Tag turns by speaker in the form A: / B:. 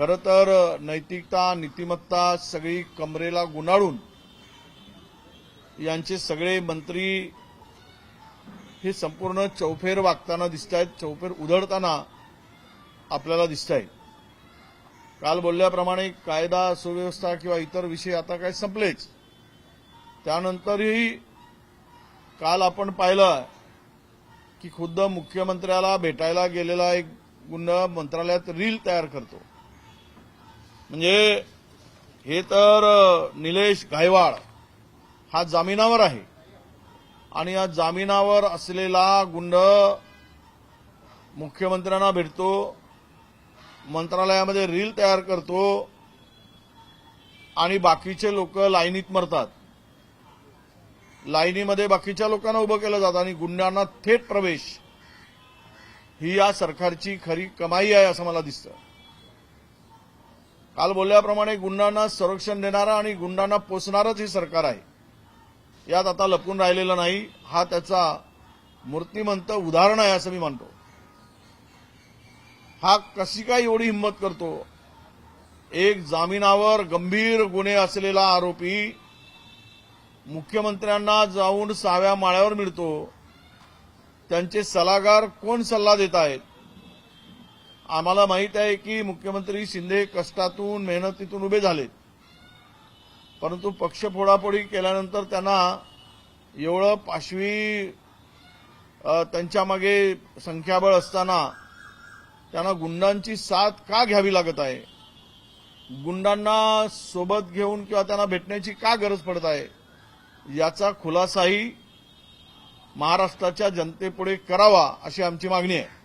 A: खरं तर नैतिकता नीतिमत्ता सगळी कमरेला गुंडाळून यांचे सगळे मंत्री हे संपूर्ण चौफेर वागताना दिसतायत, चौफेर उधळताना आपल्याला दिसतायत। काल बोलल्याप्रमाणे कायदा सुव्यवस्था किंवा इतर विषय आता काय संपलेच। त्यानंतरही काल आपण पाहिलं की खुद्द मुख्यमंत्र्याला भेटायला गेलेला एक गुंड मंत्रालयात रील तयार करतो। म्हणजे हे तर निलेश गायवाळ हा जामिनावर आहे आणि या जामिनावर असलेला गुंड मुख्यमंत्र्यांना भेटतो, मंत्रालयामध्ये रील तयार करतो आणि बाकीचे लोक लाईनीत मरतात। लाईनीमध्ये बाकीच्या लोकांना उभं केलं जातं आणि गुंडांना थेट प्रवेश ही या सरकारची खरी कमाई आहे असं मला दिसतं। काल बोलल्याप्रमाणे गुंडांना संरक्षण देणारा आणि गुंडांना पोसणारच हे सरकार आहे, यात आता लपून राहिलेलं नाही। हा त्याचा मूर्तिमंत उदाहरण आहे असं मी मानतो। हा कशी काय एवढी हिंमत करतो? एक जामिनावर गंभीर गुन्हे असलेला आरोपी मुख्यमंत्र्यांना जाऊन 6व्या माळ्यावर मिळतो। त्यांचे सल्लागार कोण सल्ला देत आहेत? आम्हाला माहित आहे की मुख्यमंत्री शिंदे कष्टातून मेहनतीतून उभे झालेत, परंतु पक्ष फोडाफोडी केल्यानंतर त्यांना एवढं पाशवी त्यांच्या मागे संख्याबळ असताना त्यांना गुंडांची साथ का घ्यावी लागत आहे? गुंडांना सोबत घेऊन किंवा त्यांना भेटण्याची का गरज पडत आहे? याचा खुलासाही महाराष्ट्राच्या जनतेपुढे करावा अशी आमची मागणी आहे।